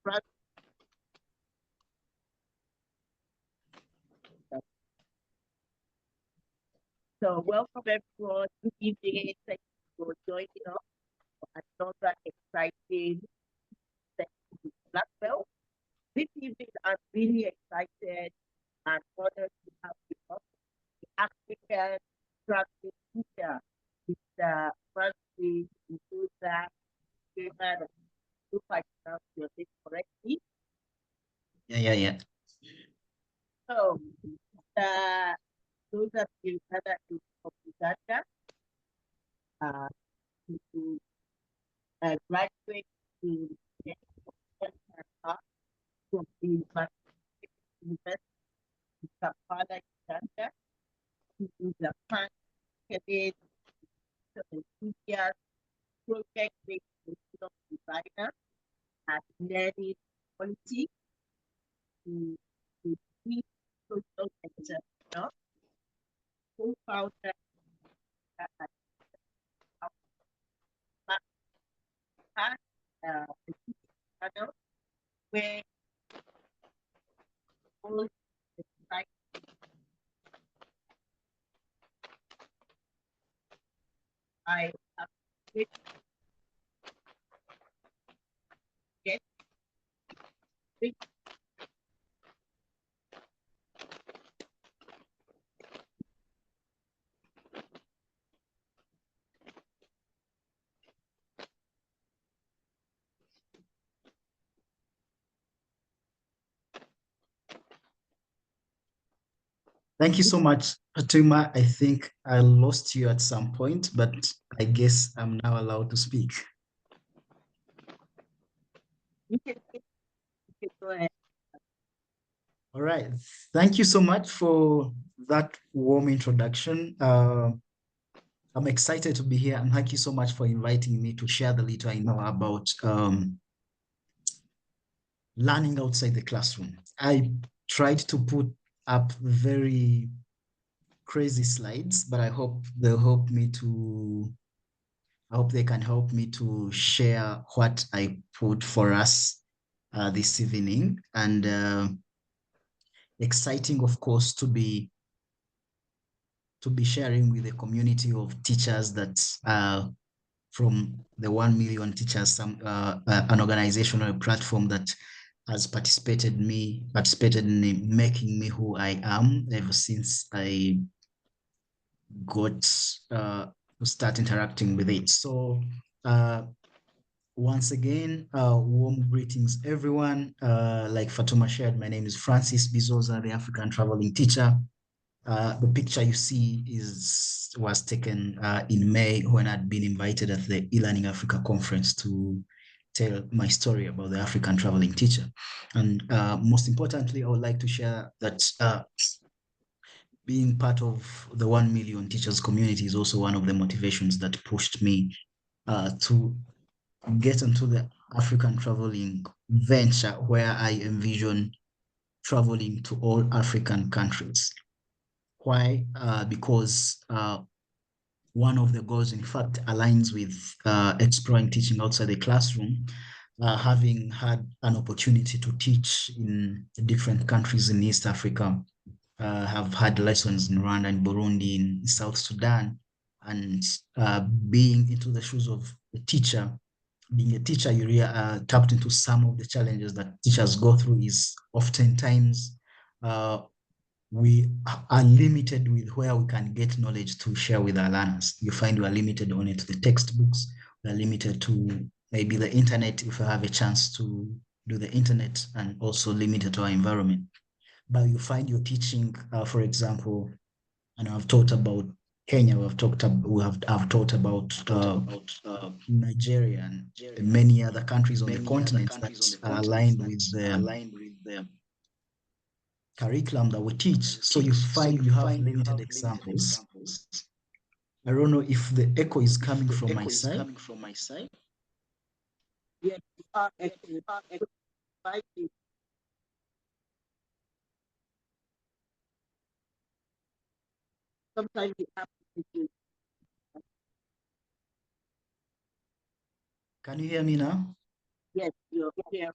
Right. So welcome everyone. Good evening. Thank you for joining us for another exciting session with Blackwell. This evening I'm really excited and honored to have with us the African traveling teacher, Mr. Francis Udoza Bigirimana. If I pronounce your name correctly. Yeah. So, uh, those of you that are from Uganda, uh, to graduate in from the University of Kampala, Uganda. He is a pan-Canadian enthusiast, project-based curriculum designer, and learning quality to the chief social entrepreneur, co-founder at Mac, a channel where all the site I have great guests, big Thank you so much, Fatima. I think I lost you at some point, but I guess I'm now allowed to speak. you can go ahead. All right. Thank you so much for that warm introduction. I'm excited to be here, and thank you so much for inviting me to share the little I know about learning outside the classroom. I tried to put up very crazy slides, but I hope they'll help me to I hope they can help me to share what I put for us this evening. And exciting, of course, to be sharing with a community of teachers that from the 1 million teachers, an organizational platform that has participated in making me who I am ever since I got to start interacting with it. So once again, warm greetings, everyone. Like Fatuma shared, my name is Francis Bizoza, the African traveling teacher. The picture you see was taken in May when I'd been invited at the e-learning Africa conference to tell my story about the African traveling teacher. And most importantly, I would like to share that being part of the 1 million teachers community is also one of the motivations that pushed me to get into the African traveling venture where I envision traveling to all African countries. Why? Because one of the goals, in fact, aligns with exploring teaching outside the classroom. Having had an opportunity to teach in different countries in East Africa, have had lessons in Rwanda and Burundi, in South Sudan, and being into the shoes of a teacher, being a teacher, you really tapped into some of the challenges that teachers go through. Is oftentimes uh, we are limited with where we can get knowledge to share with our learners. You find we are limited only to the textbooks. We are limited to maybe the internet if we have a chance to do the internet, and also limited to our environment. But you find you're teaching, for example, and I've talked about Kenya, I've talked about Nigeria and many other countries on the continent that are aligned with the curriculum that we teach. So you find you have limited examples. I don't know if the echo is coming from my side. Yes, you are excellent. Thank you. Sometimes you have to do. Can you hear me now? Yes, you're here.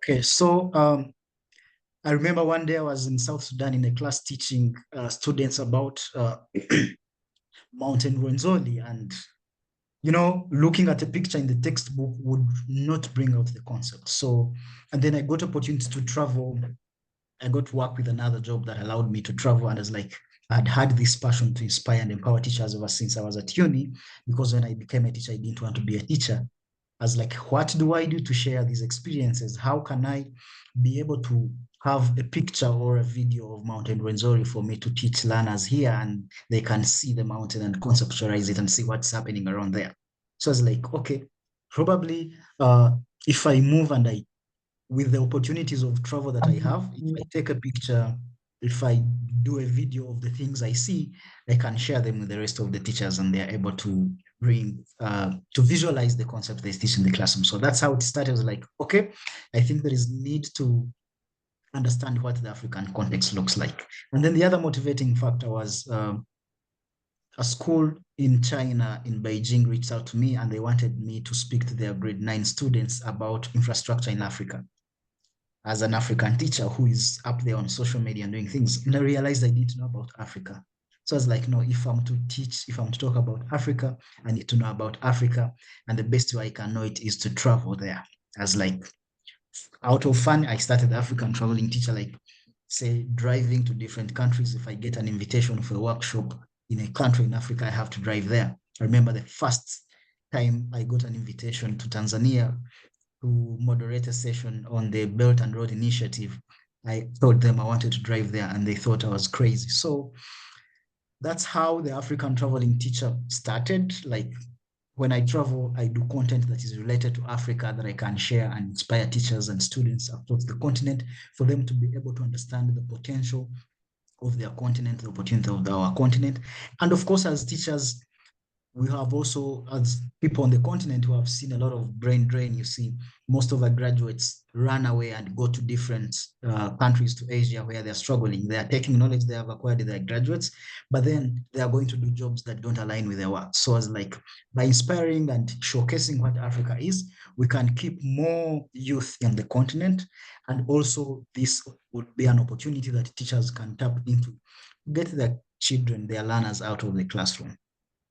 Okay, so I remember one day I was in South Sudan in a class teaching students about Mountain Rwenzori, and looking at a picture in the textbook would not bring out the concept. So, and then I got opportunity to travel. I got to work with another job that allowed me to travel, and I was like, I had this passion to inspire and empower teachers ever since I was at uni. Because when I became a teacher, I didn't want to be a teacher. I was like, what do I do to share these experiences? How can I be able to have a picture or a video of Mountain Rwenzori for me to teach learners here, and they can see the mountain and conceptualize it and see what's happening around there? So I was like, okay, probably if I move and I with the opportunities of travel that I have, if I take a picture, if I do a video of the things I see, I can share them with the rest of the teachers, and they're able to bring to visualize the concept they teach in the classroom. So that's how it started. I was like, okay, I think there is need to understand what the African context looks like. And then the other motivating factor was a school in China, in Beijing, reached out to me and they wanted me to speak to their grade 9 students about infrastructure in Africa as an African teacher who is up there on social media and doing things. And I realized I need to know about Africa. So I was like, no, if I'm to teach, if I'm to talk about Africa, I need to know about Africa. And the best way I can know it is to travel there. As like out of fun, I started African traveling teacher, like say driving to different countries. If I get an invitation for a workshop in a country in Africa, I have to drive there. I remember the first time I got an invitation to Tanzania to moderate a session on the Belt and Road Initiative. I told them I wanted to drive there and they thought I was crazy. So that's how the African traveling teacher started. Like when I travel, I do content that is related to Africa that I can share and inspire teachers and students across the continent for them to be able to understand the potential of their continent, the opportunity of our continent. And of course, as teachers, we have also, as people on the continent who have seen a lot of brain drain, you see, most of our graduates run away and go to different countries to Asia where they're struggling. They are taking knowledge they have acquired in their graduates, but then they are going to do jobs that don't align with their work. So as like by inspiring and showcasing what Africa is, we can keep more youth in the continent. And also this would be an opportunity that teachers can tap into, get their children, their learners out of the classroom.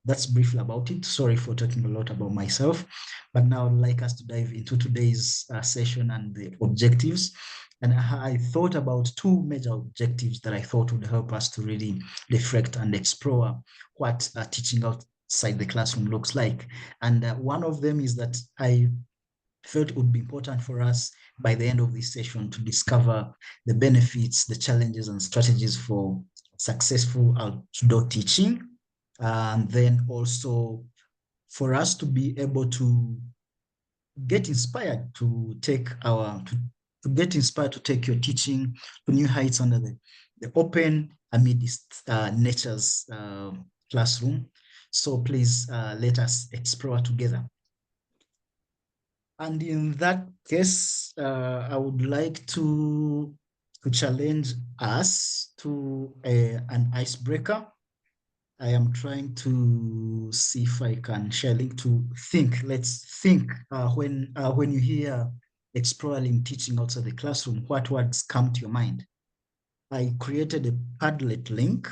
That's briefly about it. Sorry for talking a lot about myself, but now I'd like us to dive into today's session and the objectives. And I thought about two major objectives that I thought would help us to really reflect and explore what teaching outside the classroom looks like. And one of them is that I felt it would be important for us by the end of this session to discover the benefits, the challenges, and strategies for successful outdoor teaching. And then also for us to be able to get inspired to take to get inspired to take your teaching to new heights under the open amidst nature's classroom. So please let us explore together. And in that case, I would like to challenge us to an icebreaker. I am trying to see if I can share a link to think. Let's think when you hear exploring teaching outside the classroom, what words come to your mind? I created a Padlet link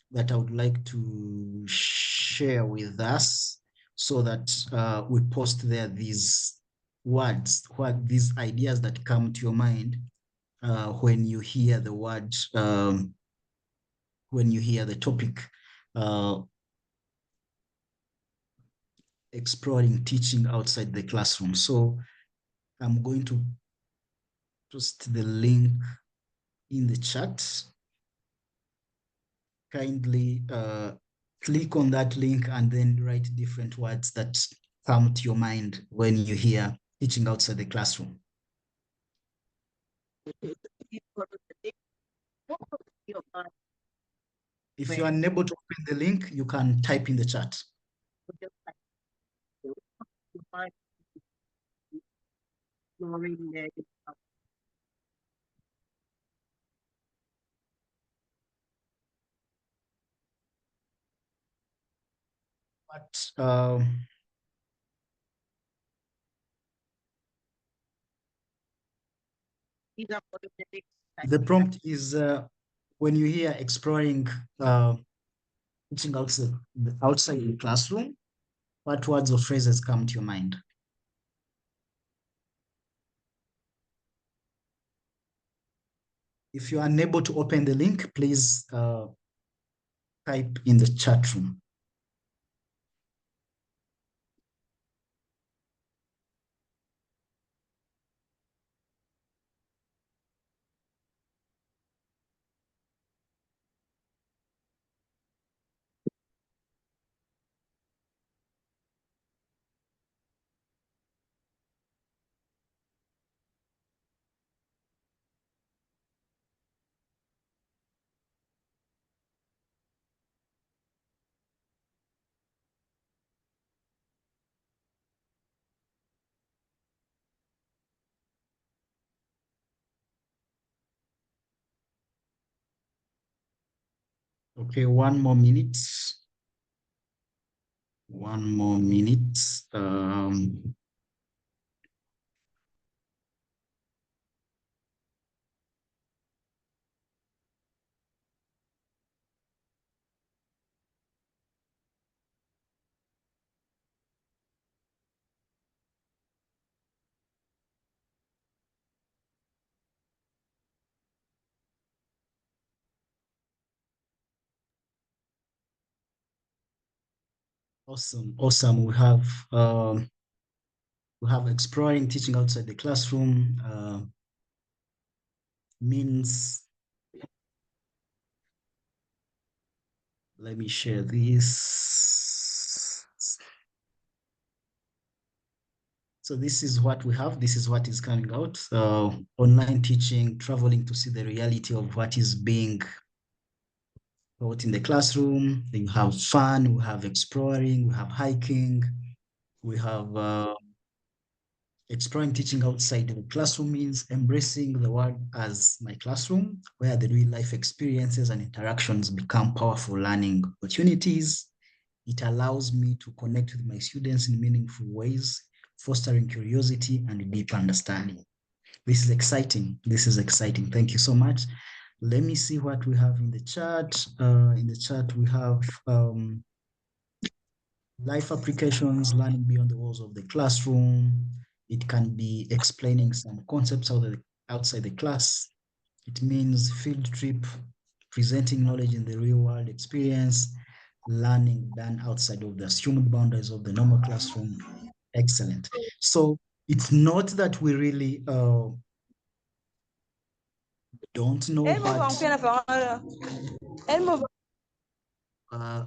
that I would like to share with us so that we post there these words, what these ideas that come to your mind when you hear the word, when you hear the topic, uh, exploring teaching outside the classroom. So I'm going to post the link in the chat. Kindly click on that link and then write different words that come to your mind when you hear teaching outside the classroom. If you're unable to open the link, you can type in the chat. But either monogenetic type The of like, prompt is when you hear exploring teaching outside the classroom, what words or phrases come to your mind? If you are unable to open the link, please type in the chat room. Okay, one more minute. One more minute. Awesome, awesome. We have exploring teaching outside the classroom. Means, let me share this. So this is what we have. This is what is coming out. Online teaching, traveling to see the reality of what is being taught in the classroom. Then you have fun, we have exploring, we have hiking, we have exploring teaching outside the classroom means embracing the world as my classroom, where the real life experiences and interactions become powerful learning opportunities. It allows me to connect with my students in meaningful ways, fostering curiosity and deep understanding. This is exciting. This is exciting. Thank you so much. Let me see what we have in the chat. In the chat, we have life applications, learning beyond the walls of the classroom. It can be explaining some concepts outside the class. It means field trip, presenting knowledge in the real world experience, learning done outside of the assumed boundaries of the normal classroom. Excellent. So it's not that we really don't know what uh,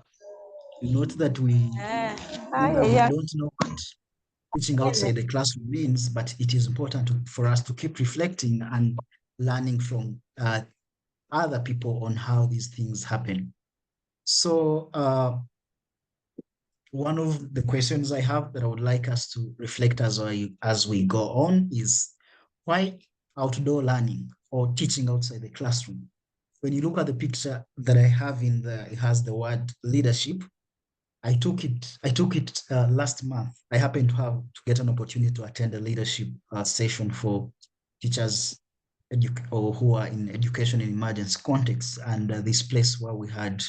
not that we don't know what teaching outside the classroom means, but it is important for us to keep reflecting and learning from other people on how these things happen. So one of the questions I have that I would like us to reflect as we go on is why outdoor learning or teaching outside the classroom? When you look at the picture that I have it has the word leadership. I took it last month. I happened to get an opportunity to attend a leadership session for teachers or who are in education in emergency contexts. And this place where we had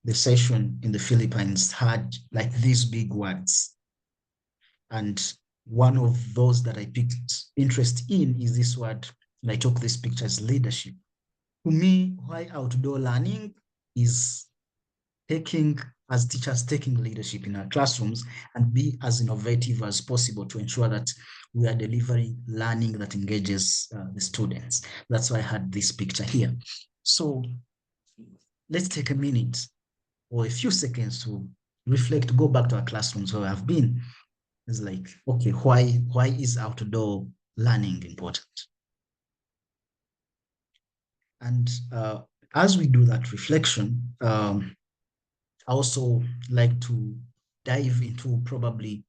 the session in the Philippines had like these big words. And one of those that I picked interest in is this word. And I took this picture as leadership. To me, why outdoor learning is taking as teachers taking leadership in our classrooms and be as innovative as possible to ensure that we are delivering learning that engages the students. That's why I had this picture here. So let's take a minute or a few seconds to reflect, go back to our classrooms where I've been. It's like, okay, why is outdoor learning important? And as we do that reflection, I also like to dive into probably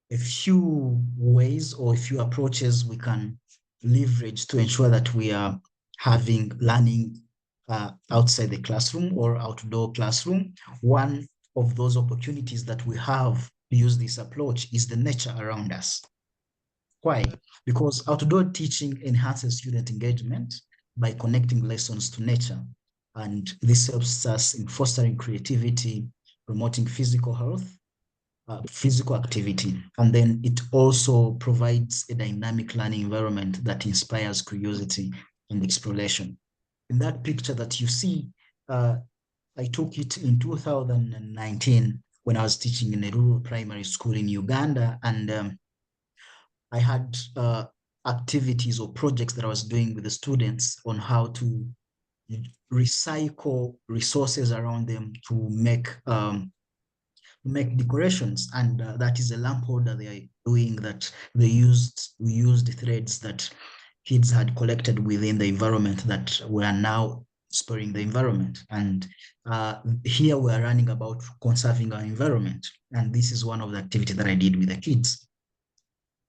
a few ways or a few approaches we can leverage to ensure that we are having learning outside the classroom or outdoor classroom. One of those opportunities that we have to use this approach is the nature around us. Why? Because outdoor teaching enhances student engagement by connecting lessons to nature. And this helps us in fostering creativity, promoting physical health, physical activity. And then it also provides a dynamic learning environment that inspires curiosity and exploration. In that picture that you see, uh, I took it in 2019 when I was teaching in a rural primary school in Uganda. And I had activities or projects that I was doing with the students on how to recycle resources around them to make decorations. And that is a lamp holder they are doing that we used threads that kids had collected within the environment that were now spoiling the environment. And here we are learning about conserving our environment. And this is one of the activities that I did with the kids,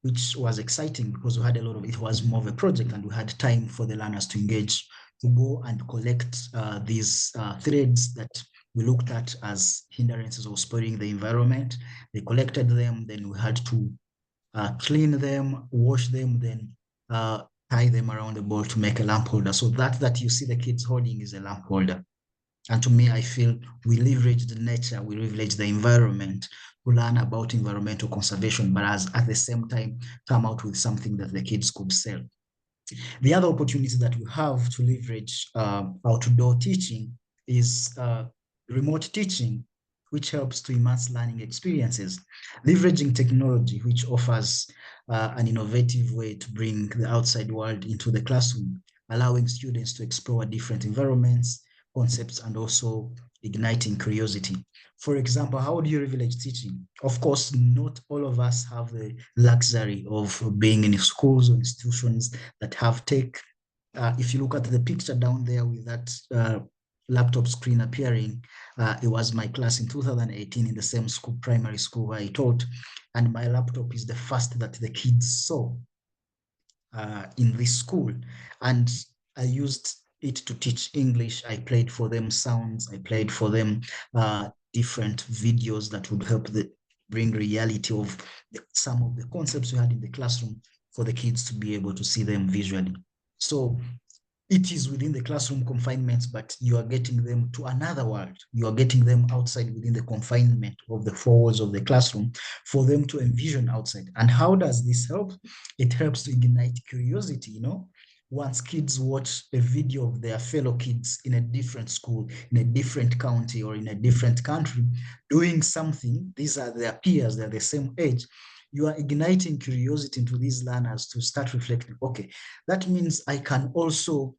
which was exciting because we had a lot of, it was more of a project and we had time for the learners to engage, to go and collect these threads that we looked at as hindrances or spoiling the environment. They collected them, then we had to clean them, wash them, then tie them around the ball to make a lamp holder. So that you see the kids holding is a lamp holder. And to me, I feel we leverage the nature, we leverage the environment to learn about environmental conservation, but as at the same time come out with something that the kids could sell. The other opportunity that we have to leverage outdoor teaching is remote teaching, which helps to enhance learning experiences. Leveraging technology, which offers an innovative way to bring the outside world into the classroom, allowing students to explore different environments, concepts, and also igniting curiosity. For example, how do you leverage teaching? Of course, not all of us have the luxury of being in schools or institutions that have tech. If you look at the picture down there with that laptop screen appearing, it was my class in 2018 in the same school, primary school where I taught, and my laptop is the first that the kids saw in this school. And I used it to teach English. I played for them sounds. I played for them different videos that would help bring reality of some of the concepts we had in the classroom for the kids to be able to see them visually. So it is within the classroom confinements, but you are getting them to another world. You are getting them outside within the confinement of the four walls of the classroom for them to envision outside. And how does this help? It helps to ignite curiosity, you know. Once kids watch a video of their fellow kids in a different school, in a different county, or in a different country doing something, these are their peers, they're the same age. You are igniting curiosity into these learners to start reflecting, okay, that means I can also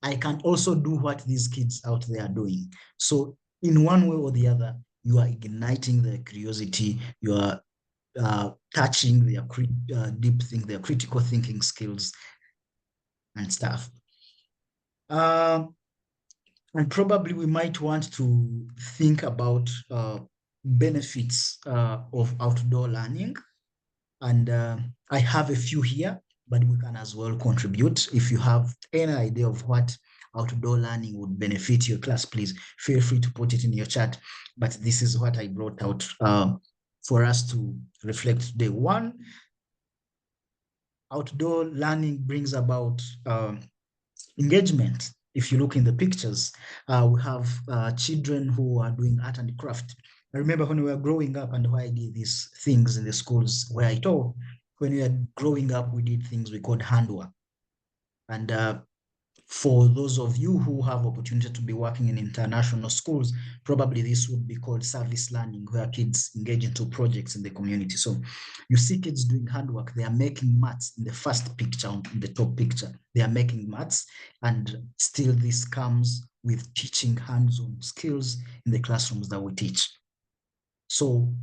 do what these kids out there are doing. So in one way or the other, you are igniting their curiosity, you are touching their deep think, their critical thinking skills and stuff. Um, and probably we might want to think about benefits of outdoor learning. And I have a few here, but we can as well contribute. If you have any idea of what outdoor learning would benefit your class, please feel free to put it in your chat. But this is what I brought out for us to reflect today. One, outdoor learning brings about engagement. If you look in the pictures, we have children who are doing art and craft. I remember when we were growing up and why I did these things in the schools where I taught. When we were growing up, we did things we called handwork. And for those of you who have opportunity to be working in international schools, probably this would be called service learning, where kids engage into projects in the community. So you see kids doing handwork, they are making mats in the first picture, in the top picture, they are making mats, and still this comes with teaching hands-on skills in the classrooms that we teach. So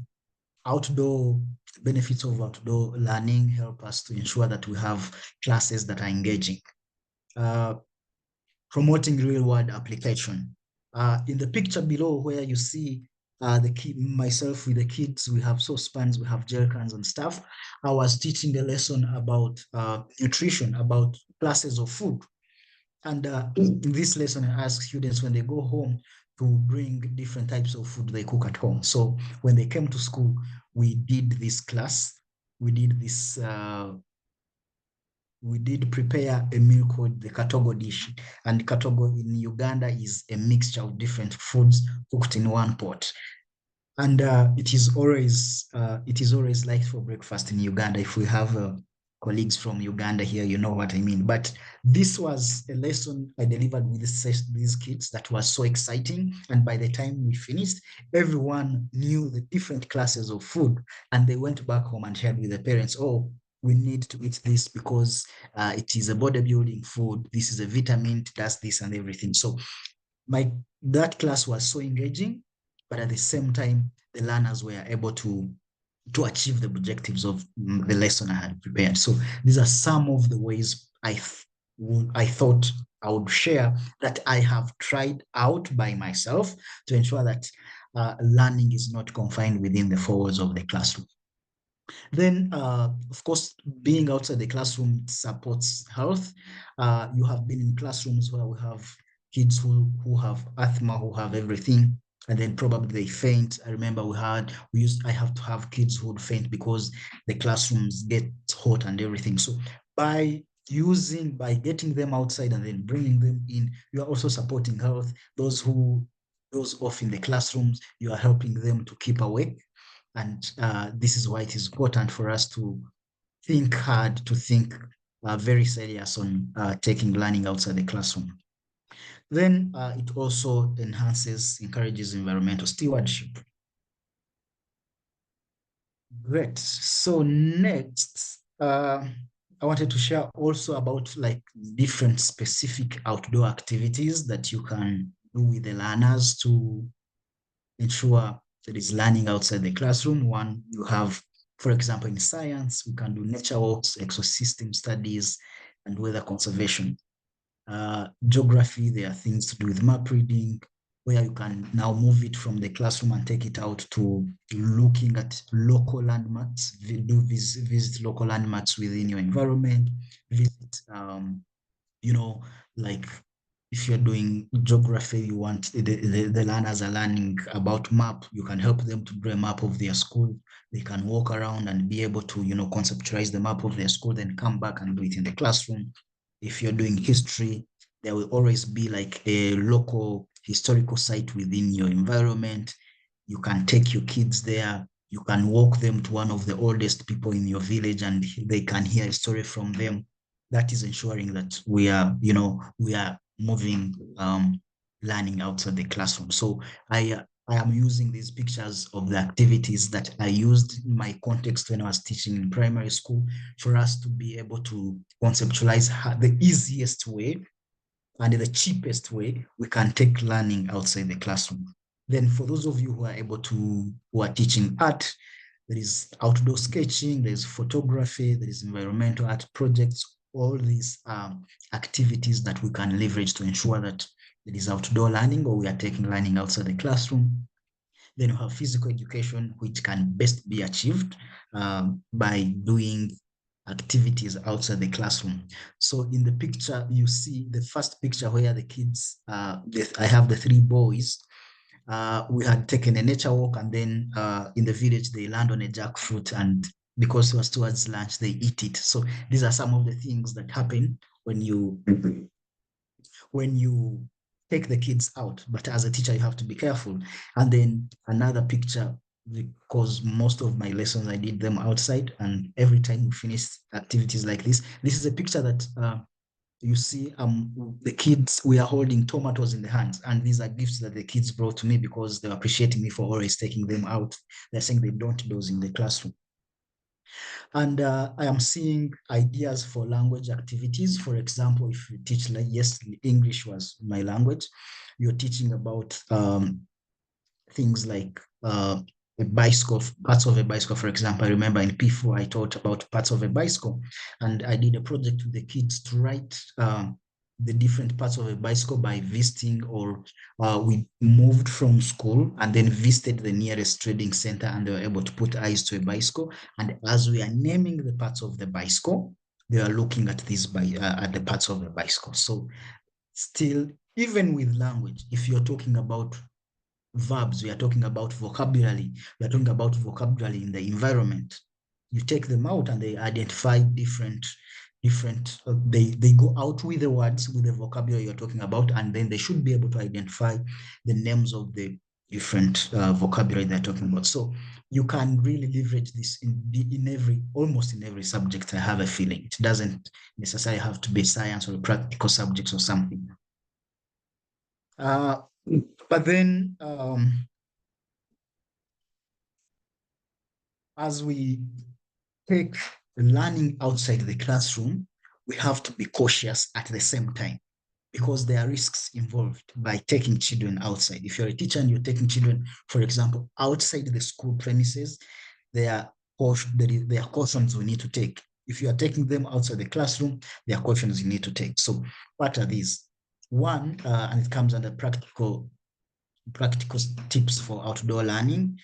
outdoor benefits of outdoor learning help us to ensure that we have classes that are engaging. Uh, Promoting real world application. In the picture below where you see myself with the kids, we have saucepans, we have gel cans and stuff. I was teaching a lesson about nutrition, about classes of food. And in this lesson, I ask students when they go home to bring different types of food they cook at home. So when they came to school, we did this class we did this. We did prepare a meal called the katogo dish, and katogo in Uganda is a mixture of different foods cooked in one pot. And it is always liked for breakfast in Uganda. If we have colleagues from Uganda here, you know what I mean. But this was a lesson I delivered with these kids that was so exciting. And by the time we finished, everyone knew the different classes of food, and they went back home and shared with the parents, oh, we need to eat this because it is a bodybuilding food. This is a vitamin, it does this and everything. So my that class was so engaging, but at the same time, the learners were able to achieve the objectives of the lesson I had prepared. So these are some of the ways I thought I would share that I have tried out by myself to ensure that learning is not confined within the four walls of the classroom. Then, of course, being outside the classroom supports health. You have been in classrooms where we have kids who have asthma, who have everything, and then probably they faint. I remember I have to have kids who would faint because the classrooms get hot and everything. So by getting them outside and then bringing them in, you are also supporting health. Those off in the classrooms, you are helping them to keep awake, and this is why it is important for us to think hard, to think very serious on taking learning outside the classroom. Then it also encourages environmental stewardship. Great. So next, I wanted to share also about like different specific outdoor activities that you can do with the learners to ensure there is learning outside the classroom. One, you have, for example, in science, we can do nature walks, ecosystem studies, and weather conservation. Geography, there are things to do with map reading, where you can now move it from the classroom and take it out to looking at local landmarks, visit local landmarks within your environment, visit you know, like if you're doing geography, you want the learners are learning about map, you can help them to draw a map of their school. They can walk around and be able to, conceptualize the map of their school, then come back and do it in the classroom. If you're doing history, there will always be like a local historical site within your environment. You can take your kids there. You can walk them to one of the oldest people in your village and they can hear a story from them. That is ensuring that we are moving learning outside the classroom. So I am using these pictures of the activities that I used in my context when I was teaching in primary school for us to be able to conceptualize the easiest way and the cheapest way we can take learning outside the classroom. Then for those of you who are teaching art, there is outdoor sketching, there's photography, there is environmental art projects, all these activities that we can leverage to ensure that there is outdoor learning or we are taking learning outside the classroom. Then you have physical education, which can best be achieved by doing activities outside the classroom. So in the picture, you see the first picture where the kids, I have the three boys. We had taken a nature walk, and then in the village, they land on a jackfruit, and because it was towards lunch, they eat it. So these are some of the things that happen when you take the kids out. But as a teacher, you have to be careful. And then another picture, because most of my lessons I did them outside, and every time we finish activities like this is a picture that you see the kids, we are holding tomatoes in the hands, and these are gifts that the kids brought to me because they're appreciating me for always taking them out. They're saying they don't do those in the classroom. And I am seeing ideas for language activities. For example, if you teach, like, yes, English was my language, you're teaching about things like a bicycle, parts of a bicycle. For example, I remember in P4, I taught about parts of a bicycle, and I did a project with the kids to write the different parts of a bicycle by visiting, or we moved from school and then visited the nearest trading center, and they were able to put eyes to a bicycle. And as we are naming the parts of the bicycle, they are looking at at the parts of the bicycle. So still, even with language, if you're talking about verbs, we are talking about vocabulary. We are talking about vocabulary in the environment. you take them out and they identify they go out with the words, with the vocabulary you're talking about, and then they should be able to identify the names of the different vocabulary they're talking about. So you can really leverage this in every, almost in every subject. I have a feeling it doesn't necessarily have to be science or practical subjects or something. uh, but then as we take learning outside the classroom, we have to be cautious at the same time, because there are risks involved by taking children outside. If you're a teacher and you're taking children, for example, outside the school premises, there are cautions we need to take. If you are taking them outside the classroom, there are cautions you need to take. So what are these? One, and it comes under practical tips for outdoor learning.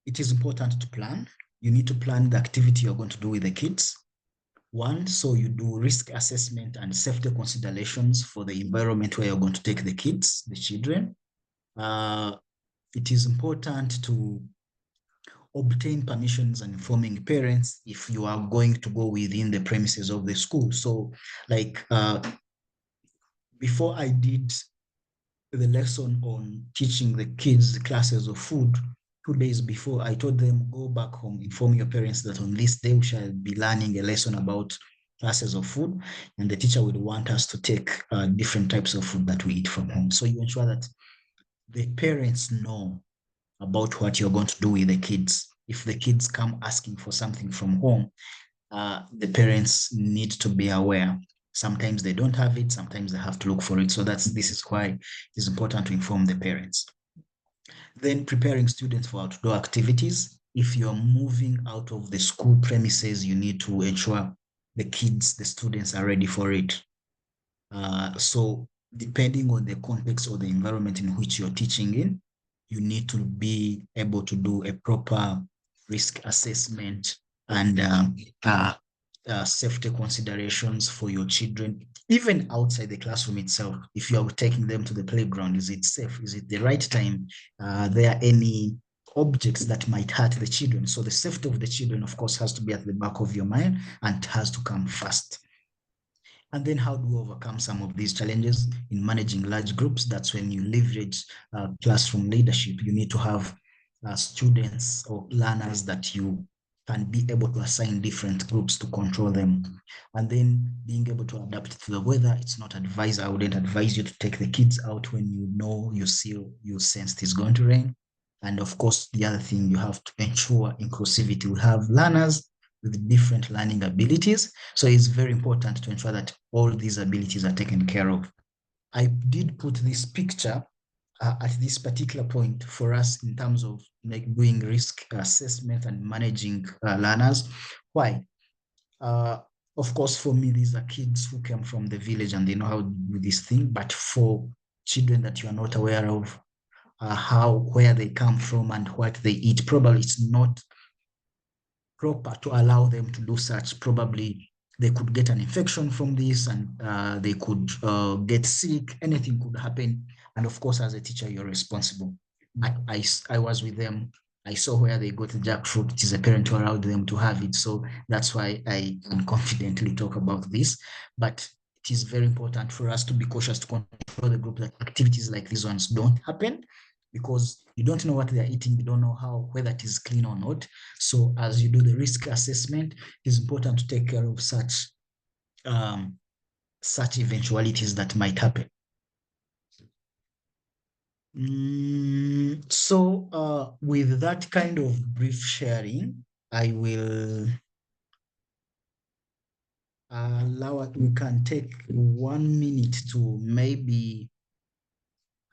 It is important to plan. You need to plan the activity you're going to do with the kids. One, so you do risk assessment and safety considerations for the environment where you're going to take the kids, the children. It is important to obtain permissions and informing parents if you are going to go within the premises of the school. So, like before I did the lesson on teaching the kids the classes of food, 2 days before, I told them, go back home, inform your parents that on this day we shall be learning a lesson about classes of food, and the teacher would want us to take different types of food that we eat from home. So you ensure that the parents know about what you're going to do with the kids. If the kids come asking for something from home, the parents need to be aware. Sometimes they don't have it, sometimes they have to look for it. So this is why it's important to inform the parents. Then preparing students for outdoor activities. If you're moving out of the school premises, you need to ensure the kids, the students are ready for it. So depending on the context or the environment in which you're teaching in, you need to be able to do a proper risk assessment and safety considerations for your children, even outside the classroom itself. If you are taking them to the playground, is it safe? Is it the right time? There are any objects that might hurt the children? So the safety of the children, of course, has to be at the back of your mind and has to come first. And then how do we overcome some of these challenges in managing large groups? That's when you leverage classroom leadership. You need to have students or learners that you can be able to assign different groups to control them. And then being able to adapt to the weather. It's not advised. I wouldn't advise you to take the kids out when you know, you sense it's going to rain. And of course, the other thing, you have to ensure inclusivity. We have learners with different learning abilities. So it's very important to ensure that all these abilities are taken care of. I did put this picture at this particular point for us in terms of like doing risk assessment and managing learners. Why? Uh, of course, for me, these are kids who came from the village and they know how to do this thing. But for children that you are not aware of, where they come from and what they eat, probably it's not proper to allow them to do such. Probably they could get an infection from this and they could get sick. Anything could happen. And of course, as a teacher, you're responsible. I was with them. I saw where they got the jackfruit. It is a parent who allowed them to have it. So that's why I can confidently talk about this. But it is very important for us to be cautious to control the group that activities like these ones don't happen, because you don't know what they're eating. You don't know whether it is clean or not. So as you do the risk assessment, it's important to take care of um, such eventualities that might happen. With that kind of brief sharing, I will we can take 1 minute to maybe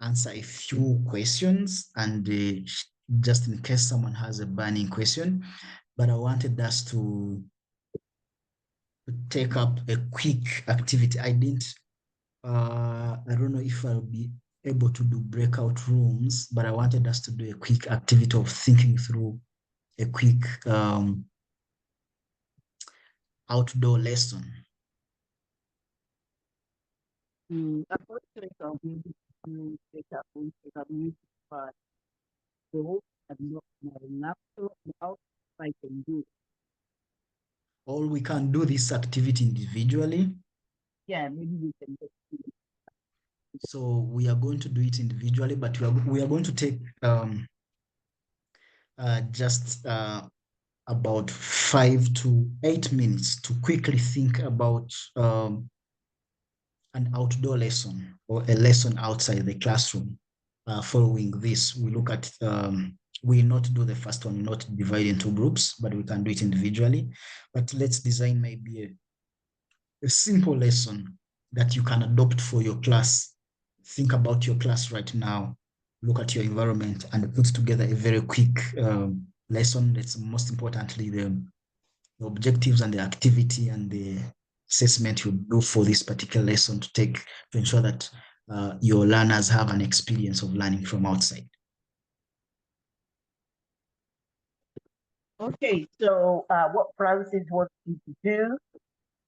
answer a few questions, and just in case someone has a burning question. But I wanted us to take up a quick activity. I don't know if I'll be able to do breakout rooms, but I wanted us to do a quick activity of thinking through a quick outdoor lesson. I'm not sure if I'll be able to take up on take up music, but so I'm not my laptop now I can do it. or we can do this activity individually. Yeah, maybe we can just do it. So we are going to do it individually, but we are going to take just about 5 to 8 minutes to quickly think about an outdoor lesson or a lesson outside the classroom. Following this, we look at, we not do the first one, not divide into groups, but we can do it individually. But let's design maybe a simple lesson that you can adopt for your class. Think about your class right now, look at your environment, and put together a very quick lesson. That's most importantly the objectives and the activity and the assessment you do for this particular lesson to take to ensure that your learners have an experience of learning from outside. Okay, so what Francis wants you to do,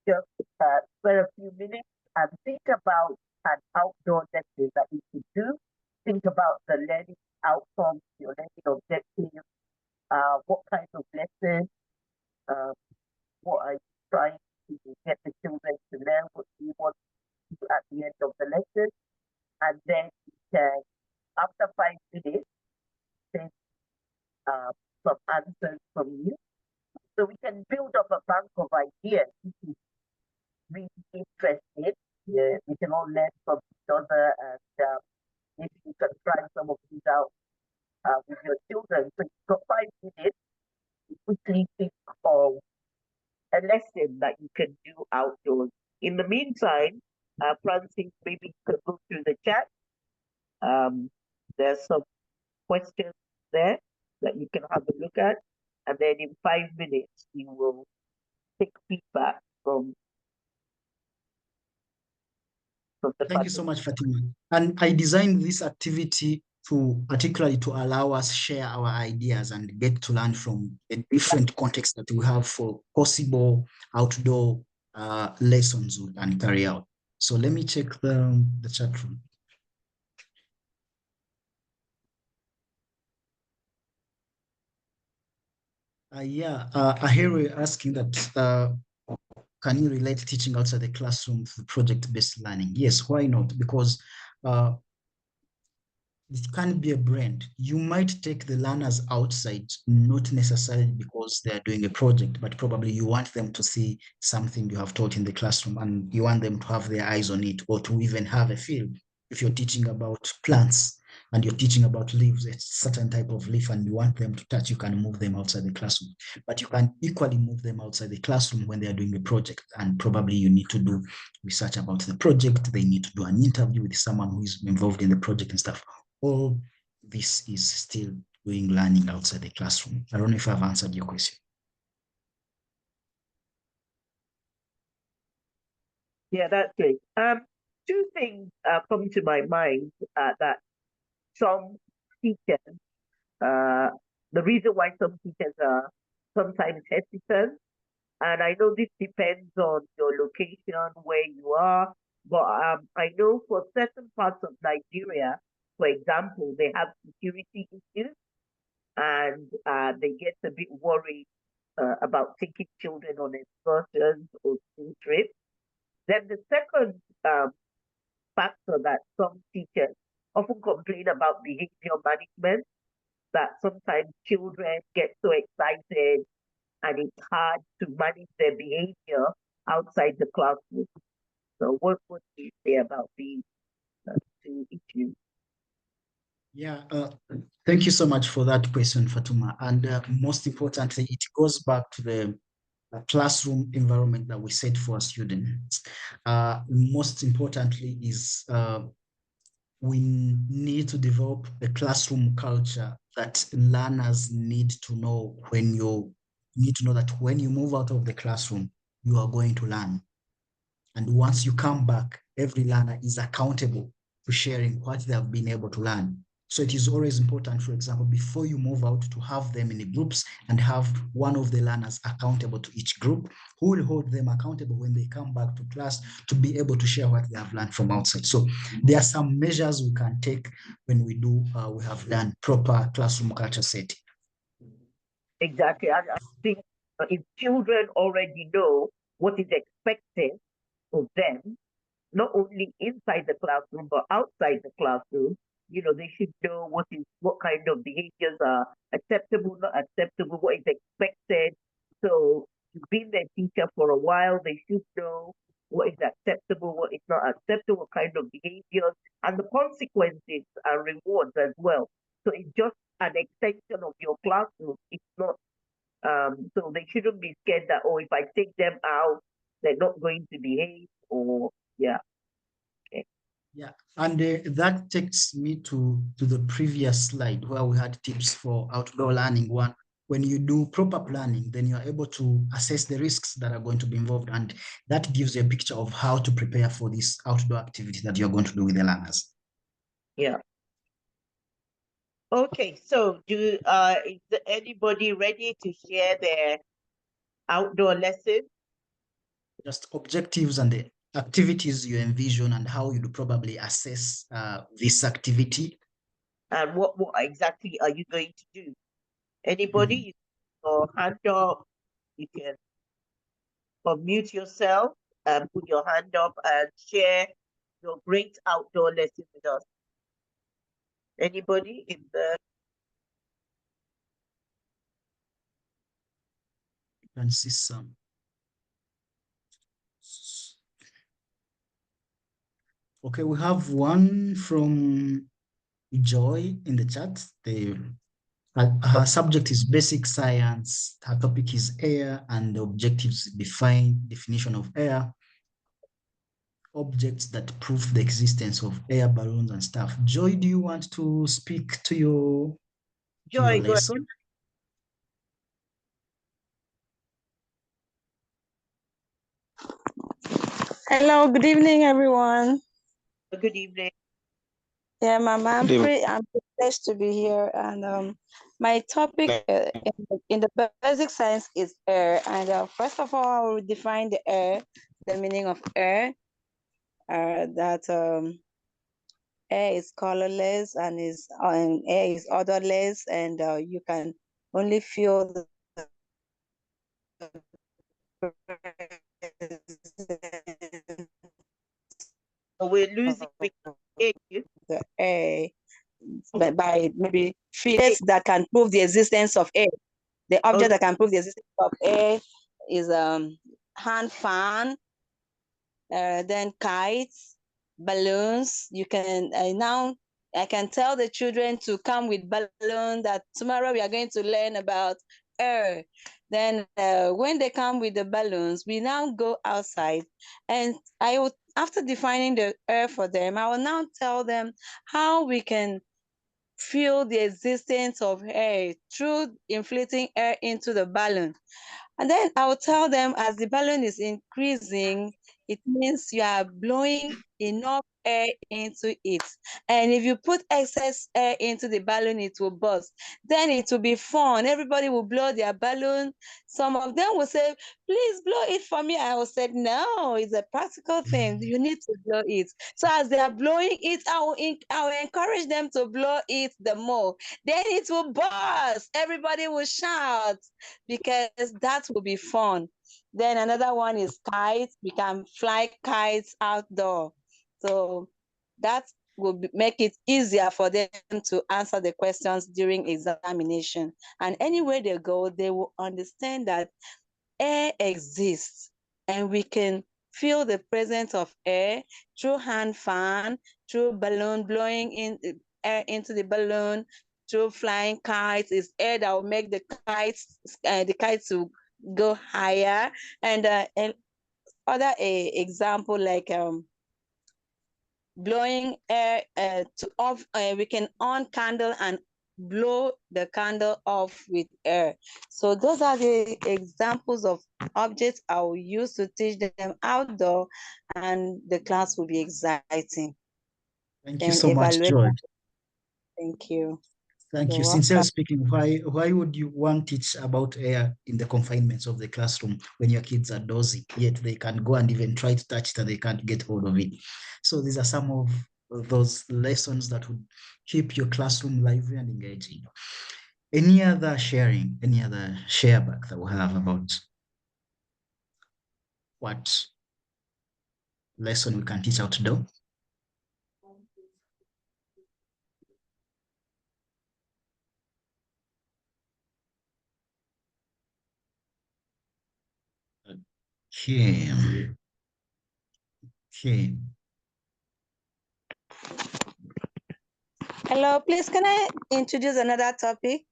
just spare a few minutes and think about an outdoor lesson that you could do. Think about the learning outcomes, your learning objectives, what kind of lesson, uh, what are you trying to get the children to learn, what do you want to do at the end of the lesson, and then you can, after 5 minutes, send uh, some answers from you. So we can build up a bank of ideas, which is really interesting. Yeah, we can all learn from each other, and maybe you can try some of these out with your children. So you've got 5 minutes to quickly think of a lesson that you can do outdoors. In the meantime, Francis, maybe you can go through the chat. Um, there's some questions there that you can have a look at. And then in 5 minutes, we will take feedback from the Thank you so participants. much, Fatima. And I designed this activity to particularly to allow us share our ideas and get to learn from the different contexts that we have for possible outdoor lessons we can carry out. So let me check the chat room. Yeah, I hear you asking that can you relate teaching outside the classroom to project-based learning? Yes, why not? Because uh, it can be a brand. You might take the learners outside, not necessarily because they're doing a project, but probably you want them to see something you have taught in the classroom and you want them to have their eyes on it or to even have a field. If you're teaching about plants and you're teaching about leaves, a certain type of leaf, and you want them to touch, you can move them outside the classroom. But you can equally move them outside the classroom when they are doing a project, and probably you need to do research about the project. They need to do an interview with someone who is involved in the project and stuff. All this is still doing learning outside the classroom. I don't know if I've answered your question. Yeah, that's great. Two things come to my mind that some teachers, uh, the reason why some teachers are sometimes hesitant, and I know this depends on your location, where you are, but I know for certain parts of Nigeria, for example, they have security issues and they get a bit worried about taking children on excursions or school trips. Then the second um, factor that some teachers often complain about behavior management, that sometimes children get so excited and it's hard to manage their behavior outside the classroom. So what do you say about these two issues? Yeah, thank you so much for that question, Fatuma. And most importantly, it goes back to the classroom environment that we set for students. Most importantly is we need to develop a classroom culture that learners need to know when you need to know that when you move out of the classroom, you are going to learn. And once you come back, every learner is accountable for sharing what they have been able to learn. So it is always important, for example, before you move out, to have them in groups and have one of the learners accountable to each group, who will hold them accountable when they come back to class to be able to share what they have learned from outside. So there are some measures we can take when we have done proper classroom culture setting. Exactly. I think If children already know what is expected of them, not only inside the classroom but outside the classroom, they should know what kind of behaviors are acceptable, not acceptable, what is expected. So, being their teacher for a while, they should know what is acceptable, what is not acceptable, what kind of behaviors, and the consequences and rewards as well. So it's just an extension of your classroom. It's not so they shouldn't be scared that, oh, if I take them out, they're not going to behave, or yeah. Okay. Yeah, and that takes me to the previous slide where we had tips for outdoor learning. One, when you do proper planning, then you are able to assess the risks that are going to be involved, and that gives you a picture of how to prepare for this outdoor activity that you're going to do with the learners. Yeah. Okay, so is anybody ready to share their outdoor lesson? Just objectives and the activities you envision and how you'd probably assess this activity. And what exactly are you going to do? Anybody? Mhm. You or hand up, you can unmute yourself and put your hand up and share your great outdoor lesson with us. Anybody in the You can see some. Okay, we have one from Joy in the chat. Her subject is basic science. Her topic is air, and the objectives definition of air, objects that prove the existence of air balloons and stuff. Joy, do you want to speak to your Joy? Go ahead. lesson? Hello, good evening, everyone. Good evening. Yeah, Mama, I'm privileged to be here, and my topic in the basic science is air. And first of all, I will define the air, the meaning of air. That air is colorless and air is odorless, and you can only feel the We're losing. We can't hear you. the air by maybe feelings that can prove the existence of air. The object Okay. that can prove the existence of air is hand fan, then kites, balloons. You can now I can tell the children to come with balloon that tomorrow we are going to learn about air. Then when they come with the balloons, we now go outside, and I will, after defining the air for them, I will now tell them how we can feel the existence of air through inflating air into the balloon. And then I will tell them as the balloon is increasing, it means you are blowing enough air into it. And if you put excess air into the balloon, it will burst. Then it will be fun. Everybody will blow their balloon. Some of them will say, please blow it for me. I will say, no, it's a practical thing. You need to blow it. So as they are blowing it, I will encourage them to blow it the more. Then it will burst. Everybody will shout because that will be fun. Then another one is kites. We can fly kites outdoor. So that will make it easier for them to answer the questions during examination. And anywhere they go, they will understand that air exists and we can feel the presence of air through hand fan, through balloon blowing in air into the balloon, through flying kites. It's air that will make the kites to go higher. And other example like blowing air to off. We can on candle and blow the candle off with air. So those are the examples of objects I will use to teach them outdoor, and the class will be exciting. Thank you Then so much, evaluate. Joy. Thank you. Thank You're you. Sincerely welcome. speaking, why would you want to teach about air in the confinements of the classroom when your kids are dozy, yet they can go and even try to touch it and they can't get hold of it? So these are some of those lessons that would keep your classroom lively and engaging. Any other sharing, any other share back that we have about what lesson we can teach how to do? Okay. Okay. Hello, please, can I introduce another topic?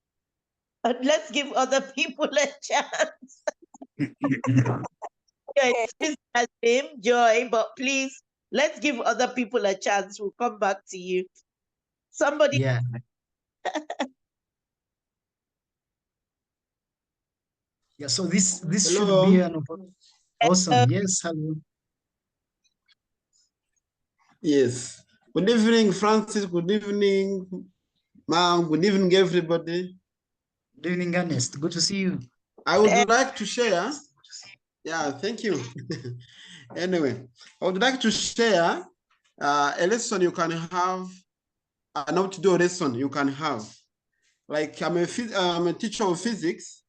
Let's give other people a chance. Yeah, it's his name, Joy, but please, let's give other people a chance. We'll come back to you. Somebody, Yeah. Yeah. So this should be Hello. an awesome. Yes. Hello. Yes. Good evening, Francis. Good evening, ma'am. Good evening, everybody. Good evening, Ernest. Good to see you. I would like to share. Yeah, thank you. Anyway, I would like to share a lesson you can have, an outdoor lesson you can have. Like I'm a teacher of physics.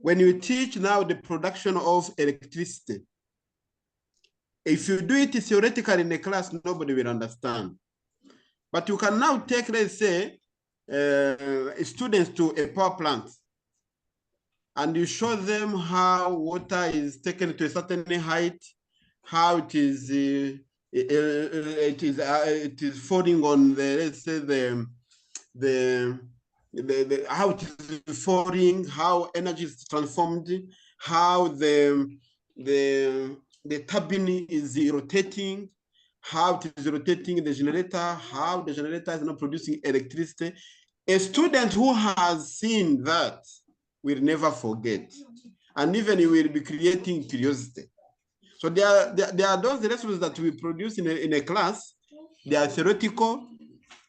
When you teach now the production of electricity, if you do it theoretically in a class, nobody will understand. But you can now take, let's say, students to a power plant and you show them how water is taken to a certain height, how it is falling on the, let's say, how it is falling, how energy is transformed, how the turbine is rotating, how it is rotating the generator, how the generator is not producing electricity. A student who has seen that will never forget. And even he will be creating curiosity. So there are those lessons that we produce in a class. They are theoretical.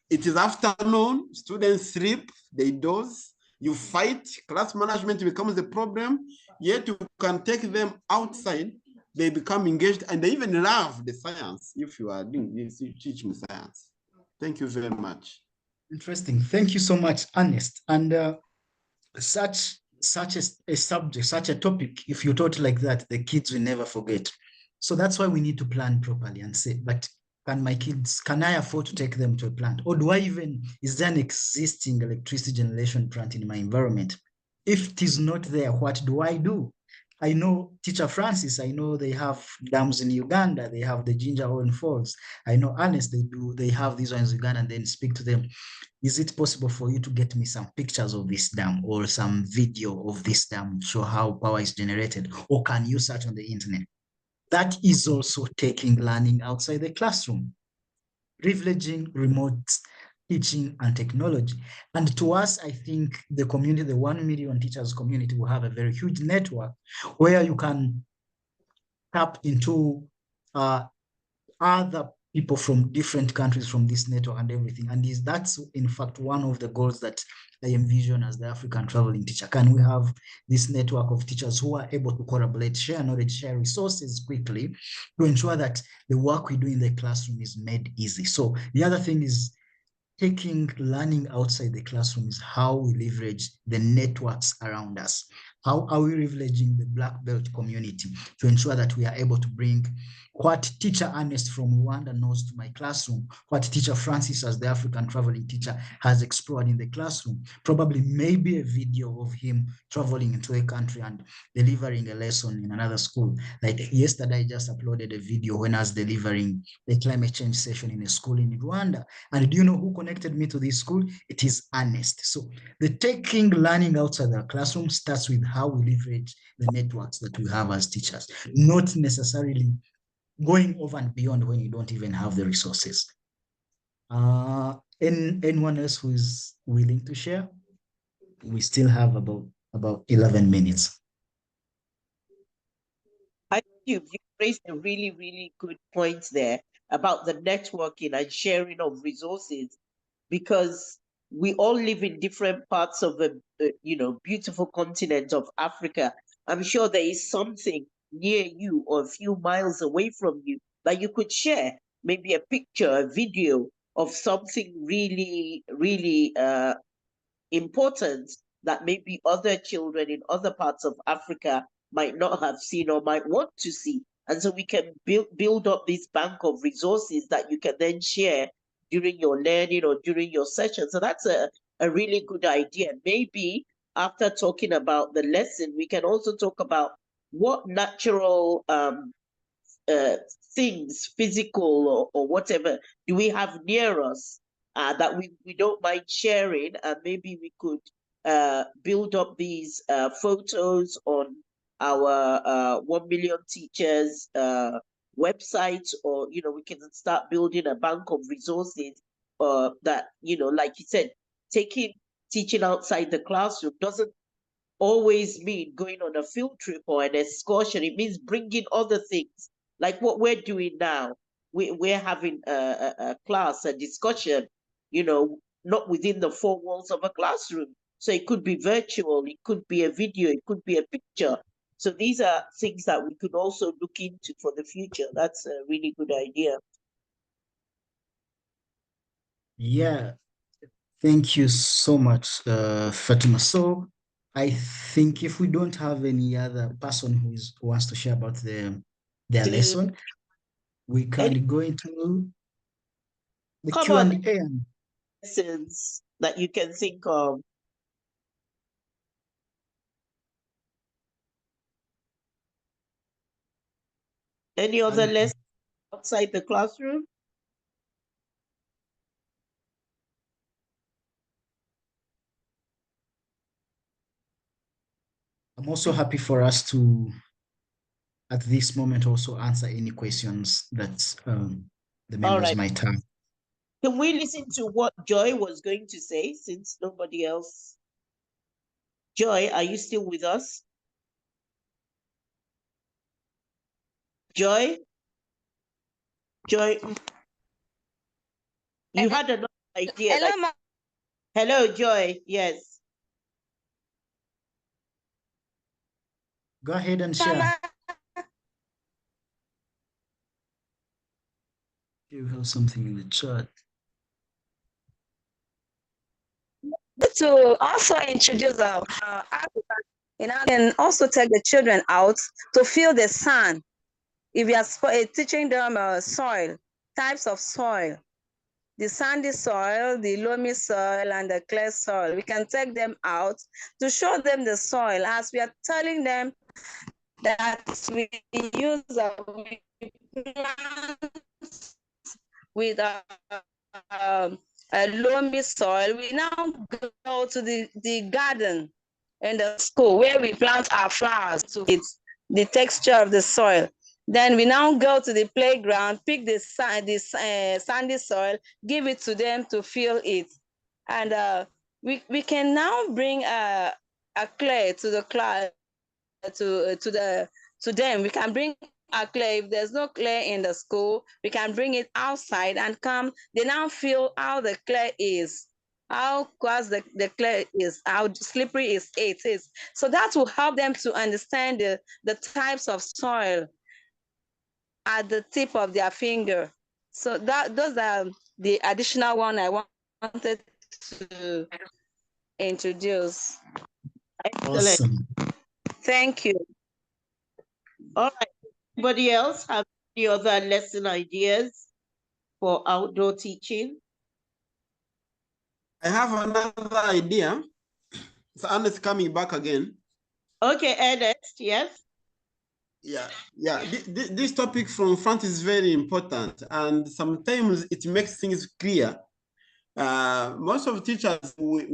It is afternoon, students sleep, they doze, you fight, class management becomes a problem, yet you can take them outside, they become engaged, and they even love the science if you are doing this, teaching science. Thank you very much. Interesting. Thank you so much, Ernest. And such a subject, such a topic, if you taught like that, the kids will never forget. So that's why we need to plan properly and say, but can I afford to take them to a plant? Or is there an existing electricity generation plant in my environment? If it is not there, what do I do? I know Teacher Francis, I know they have dams in Uganda, they have the Ginger Horn Falls. I know Ernest, they have these ones in Uganda, and then speak to them. Is it possible for you to get me some pictures of this dam or some video of this dam, show how power is generated? Or can you search on the internet? That is also taking learning outside the classroom, privileging remote teaching and technology. And to us, I think the community, the 1 million teachers community, will have a very huge network where you can tap into other people from different countries from this network and everything. And that's in fact one of the goals that I envision as the African traveling teacher. Can we have this network of teachers who are able to collaborate, share knowledge, share resources quickly to ensure that the work we do in the classroom is made easy? So the other thing is taking learning outside the classroom is how we leverage the networks around us. How are we leveraging the Black Belt community to ensure that we are able to bring what teacher Ernest from Rwanda knows to my classroom, what teacher Francis as the African traveling teacher has explored in the classroom, probably maybe a video of him traveling into a country and delivering a lesson in another school. Like yesterday, I just uploaded a video when I was delivering a climate change session in a school in Rwanda. And do you know who connected me to this school? It is Ernest. So the taking learning outside the classroom starts with how we leverage the networks that we have as teachers, not necessarily going over and beyond when you don't even have the resources. Anyone else who is willing to share? We still have about 11 minutes. I think you've raised a really, really good point there about the networking and sharing of resources, because we all live in different parts of the beautiful continent of Africa. I'm sure there is something near you or a few miles away from you that you could share, maybe a picture, a video of something really, really important that maybe other children in other parts of Africa might not have seen or might want to see. And so we can build up this bank of resources that you can then share during your learning or during your session. So that's a really good idea. Maybe after talking about the lesson, we can also talk about what natural uh, things, physical or whatever, do we have near us that we don't mind sharing, and maybe we could build up these photos on our 1 million teachers website, or we can start building a bank of resources that, like you said, taking teaching outside the classroom doesn't always mean going on a field trip or an excursion. It means bringing other things like what we're doing now. We're having a class, a discussion, not within the four walls of a classroom. So it could be virtual, it could be a video, it could be a picture. So these are things that we could also look into for the future. That's a really good idea. Yeah, thank you so much, Fatima. So I think if we don't have any other person who wants to share about their To lesson, we any can go into the common Q&A. lessons that you can think of. Any other And lessons outside the classroom? I'm also happy for us to, at this moment, also answer any questions that the All members right. might have. Can we listen to what Joy was going to say since nobody else? Joy, are you still with us? Joy? Joy, you had another idea. Hello, Hello, Joy. Yes. Go ahead and share. Mama. You have something in the chat. To also introduce Africa, can also take the children out to feel the sun. If you are teaching them soil, types of soil, the sandy soil, the loamy soil, and the clay soil, we can take them out to show them the soil as we are telling them that we use with a loamy soil. We now go to the garden and the school where we plant our flowers to it, the texture of the soil. Then we now go to the playground, pick the sandy soil, give it to them to feel it. And we can now bring a clay to the class, to them. We can bring a clay. If there's no clay in the school, we can bring it outside and come. They now feel how the clay is, how coarse the clay is, how slippery it is. So that will help them to understand the types of soil at the tip of their finger. So those are the additional one I wanted to introduce. Excellent. Awesome. Thank you. All right. Anybody else have any other lesson ideas for outdoor teaching? I have another idea. So Anna's coming back again. Okay, Ernest, yes. Yeah. This topic from front is very important, and sometimes it makes things clear. Most of teachers we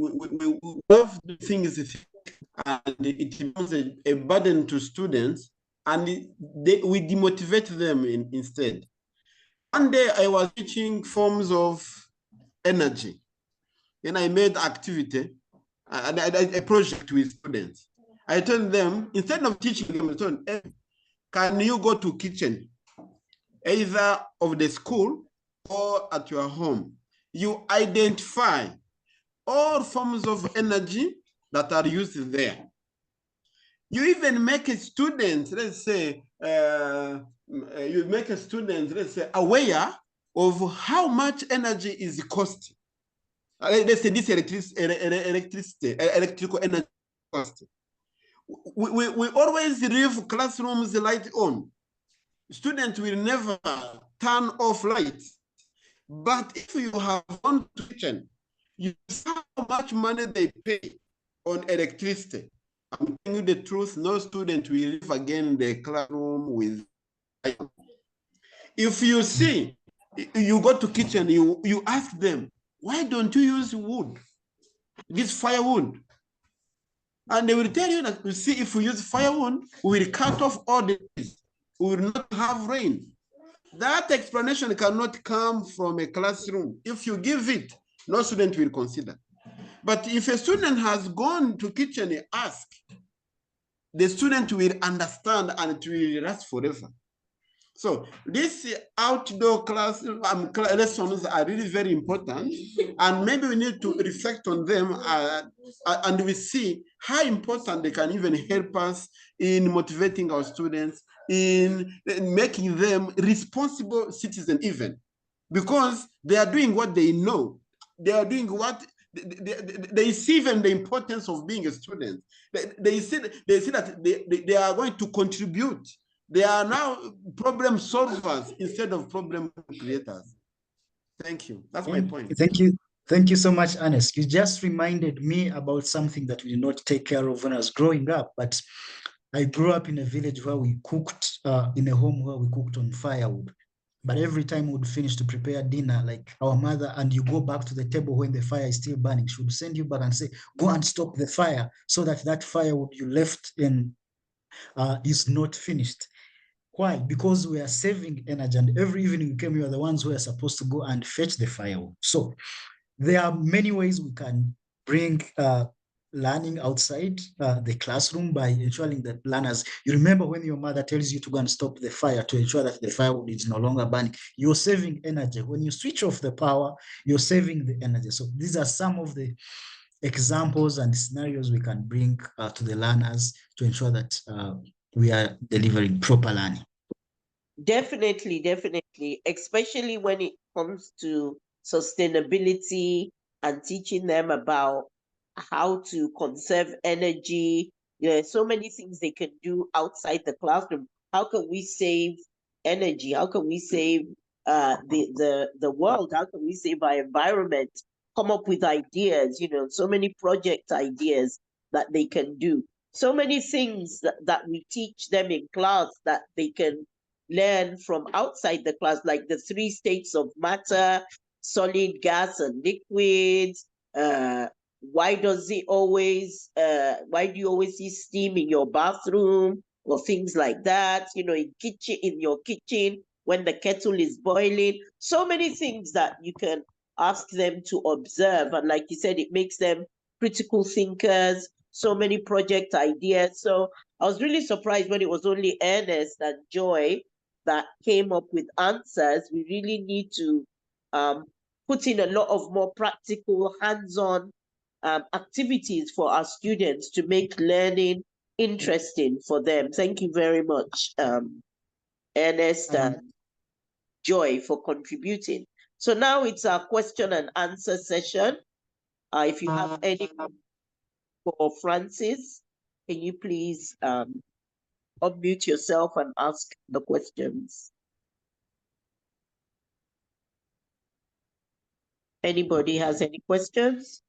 love the things, and it becomes a burden to students, and we demotivate them instead. One day I was teaching forms of energy, and I made activity and a project with students. I told them, instead of teaching them, I told them, can you go to kitchen, either of the school or at your home? You identify all forms of energy that are used there. You even make a student, let's say, aware of how much energy is costing. let's say this electrical energy cost. We always leave classrooms light on. Students will never turn off lights. But if you have gone to kitchen, you see how much money they pay on electricity. I'm telling you the truth, no student will leave again in the classroom with light. If you see, you go to kitchen, you ask them, why don't you use wood? This firewood. And they will tell you that, you see, if we use firewood, we will cut off all the trees. We will not have rain. That explanation cannot come from a classroom. If you give it, no student will consider. But if a student has gone to kitchen and ask, the student will understand and it will last forever. So these outdoor lessons are really very important, and maybe we need to reflect on them, and we see how important they can even help us in motivating our students, in making them responsible citizens even, because they are doing what they know. They are doing what they see even the importance of being a student. They see that they are going to contribute. They are now problem solvers instead of problem creators. Thank you. That's my point. Thank you. Thank you so much, Ernest. You just reminded me about something that we did not take care of when I was growing up. But I grew up in a village where we cooked, in a home where we cooked on firewood. But every time we would finish to prepare dinner, like our mother, and you go back to the table when the fire is still burning, she would send you back and say, go and stop the fire so that that firewood you left in is not finished. Why? Because we are saving energy, and every evening we came, we are the ones who are supposed to go and fetch the firewood. So there are many ways we can bring learning outside the classroom by ensuring that learners, you remember when your mother tells you to go and stop the fire to ensure that the firewood is no longer burning, you're saving energy. When you switch off the power, you're saving the energy. So these are some of the examples and scenarios we can bring to the learners to ensure that we are delivering proper learning. Definitely, definitely, especially when it comes to sustainability and teaching them about how to conserve energy. There are so many things they can do outside the classroom. How can we save energy? How can we save the world? How can we save our environment? Come up with ideas, so many project ideas that they can do. So many things that we teach them in class that they can learn from outside the class, like the 3 states of matter, solid, gas, and liquids. Why do you always see steam in your bathroom or things like that? In your kitchen when the kettle is boiling. So many things that you can ask them to observe. And like you said, it makes them critical thinkers, so many project ideas. So I was really surprised when it was only Ernest and Joy that came up with answers. We really need to put in a lot of more practical, hands-on activities for our students to make learning interesting for them. Thank you very much, Ernest and Joy, for contributing. So now it's our question and answer session. If you have any for Francis, can you please unmute yourself and ask the questions? Anybody has any questions?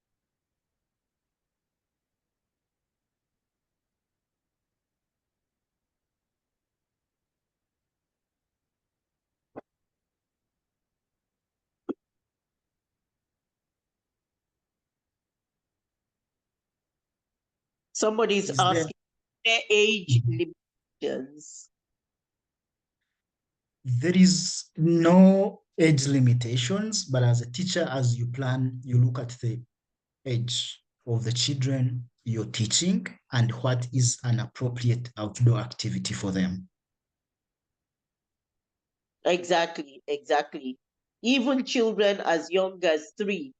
Somebody's asking their age limitations. There is no age limitations, but as a teacher, as you plan, you look at the age of the children you're teaching and what is an appropriate outdoor activity for them. Exactly, exactly. Even children as young as 3.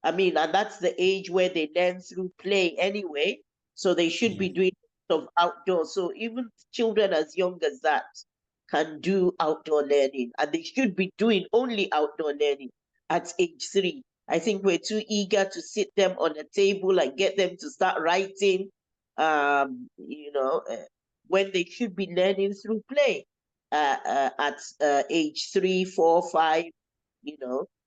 And that's the age where they learn through play anyway. So they should be doing some outdoor. So even children as young as that can do outdoor learning. And they should be doing only outdoor learning at age 3. I think we're too eager to sit them on a table and get them to start writing, when they should be learning through play at age 3, 4, 5,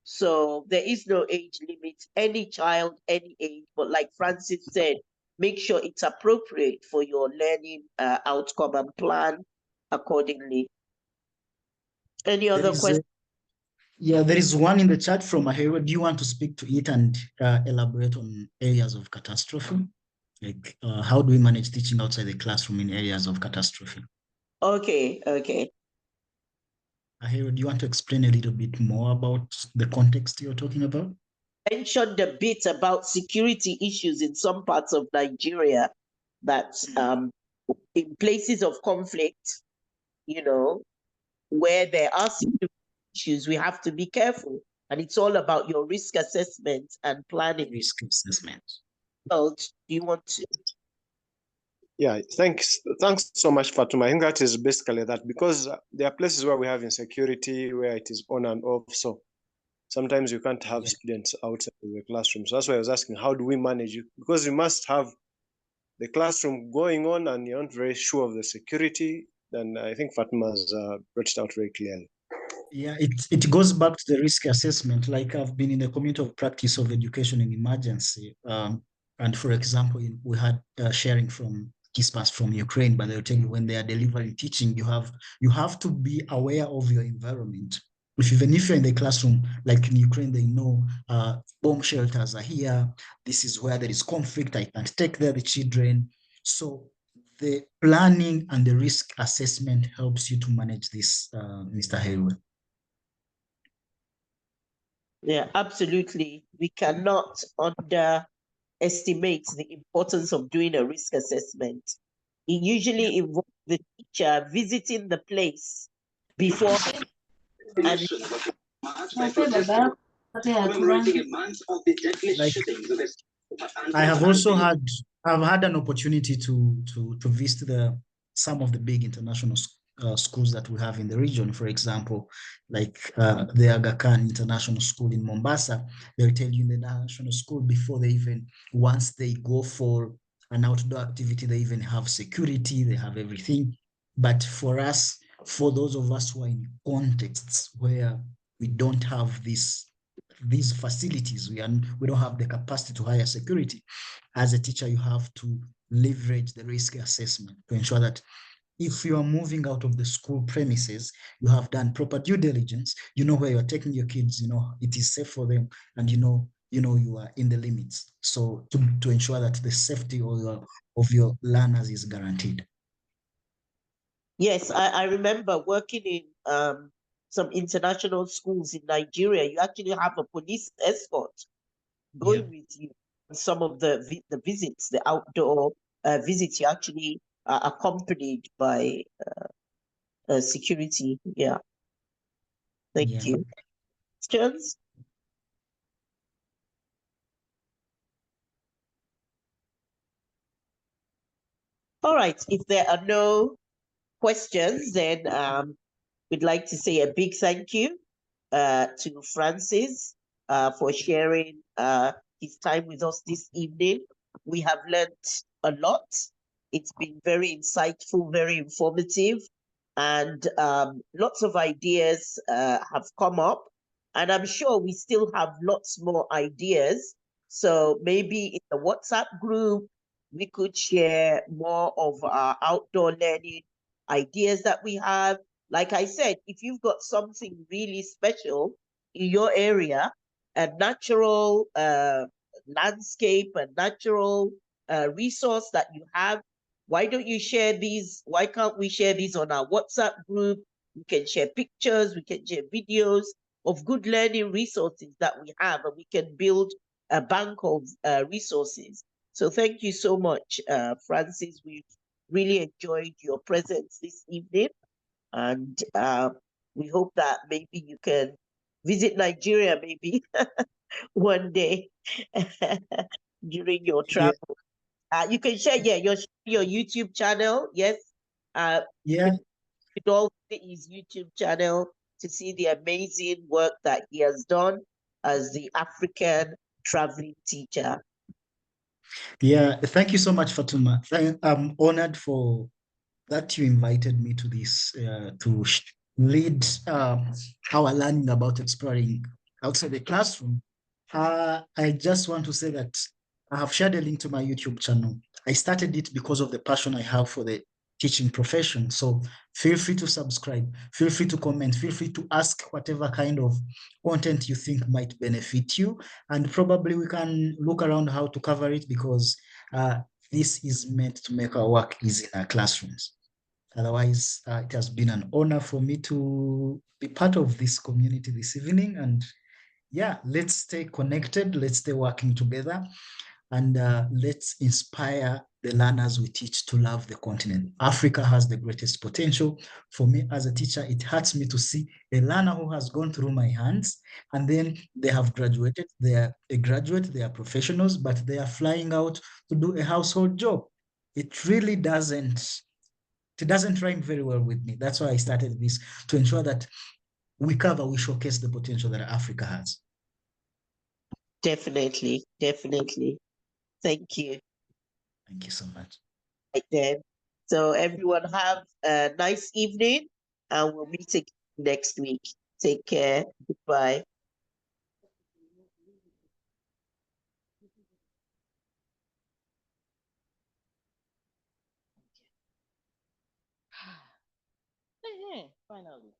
So there is no age limit, any child, any age. But like Francis said, make sure it's appropriate for your learning outcome and plan accordingly. Any other questions? Yeah, there is one in the chat from Ahero. Do you want to speak to it and elaborate on areas of catastrophe? Like, how do we manage teaching outside the classroom in areas of catastrophe? Okay. Ahero, do you want to explain a little bit more about the context you're talking about? Mentioned a bit about security issues in some parts of Nigeria that in places of conflict, where there are security issues, we have to be careful. And it's all about your risk assessment and planning. Risk assessment. So, do you want to? Yeah, thanks so much, Fatuma. I think that is basically that, because there are places where we have insecurity, where it is on and off. So sometimes you can't have students outside the classroom. So that's why I was asking, how do we manage it? Because you must have the classroom going on and you're not very sure of the security. Then I think Fatma's brought it out very clearly. Yeah, it goes back to the risk assessment. Like, I've been in the community of practice of education in emergency. And for example, we had sharing from participants from Ukraine, but they'll tell you when they are delivering teaching, you have to be aware of your environment. Even if you're in the classroom, like in Ukraine, they know bomb shelters are here. This is where there is conflict. I can't take there the children. So the planning and the risk assessment helps you to manage this, Mr. Hayward. Yeah, absolutely. We cannot underestimate the importance of doing a risk assessment. It usually involves the teacher visiting the place before and I have also had an opportunity to visit some of the big international schools that we have in the region. For example, like the Aga Khan International School in Mombasa. They'll tell you in the national school before once they go for an outdoor activity, they even have security, they have everything. But for those of us who are in contexts where we don't have these facilities, we don't have the capacity to hire security. As a teacher, you have to leverage the risk assessment to ensure that if you are moving out of the school premises, you have done proper due diligence, you know where you're taking your kids, it is safe for them, and you are in the limits. So to ensure that the safety of your learners is guaranteed. Yes, I remember working in some international schools in Nigeria. You actually have a police escort going with you. Some of the visits, the outdoor visits, you actually are accompanied by security. Yeah. Thank you. Questions? All right. If there are no questions, then we'd like to say a big thank you to Francis for sharing his time with us this evening. We have learned a lot. It's been very insightful, very informative, and lots of ideas have come up. And I'm sure we still have lots more ideas. So maybe in the WhatsApp group, we could share more of our outdoor learning ideas that we have. Like I said, if you've got something really special in your area, a natural landscape, a natural resource that you have, why don't you share these? Why can't we share these on our WhatsApp group? We can share pictures, we can share videos of good learning resources that we have, and we can build a bank of resources. So thank you so much, Francis. We've really enjoyed your presence this evening. And we hope that maybe you can visit Nigeria maybe one day during your travel. You can share, your YouTube channel. Yes. With all his YouTube channel to see the amazing work that he has done. as the African traveling teacher. Yeah, thank you so much, Fatuma. I'm honored for that you invited me to this to lead our learning about exploring outside the classroom. I just want to say that I have shared a link to my YouTube channel. I started it because of the passion I have for the teaching profession. So feel free to subscribe, feel free to comment, feel free to ask whatever kind of content you think might benefit you. And probably we can look around how to cover it, because this is meant to make our work easy in our classrooms. Otherwise, it has been an honor for me to be part of this community this evening. And yeah, let's stay connected, let's stay working together, and let's inspire the learners we teach to love the continent. Africa has the greatest potential. For me as a teacher, it hurts me to see a learner who has gone through my hands and then they have graduated, they are a graduate, they are professionals, but they are flying out to do a household job. It really doesn't rhyme very well with me. That's why I started this, to ensure that we showcase the potential that Africa has. Definitely, definitely. Thank you. Thank you so much. Right then. So everyone have a nice evening and we'll meet again next week. Take care. Goodbye. Finally.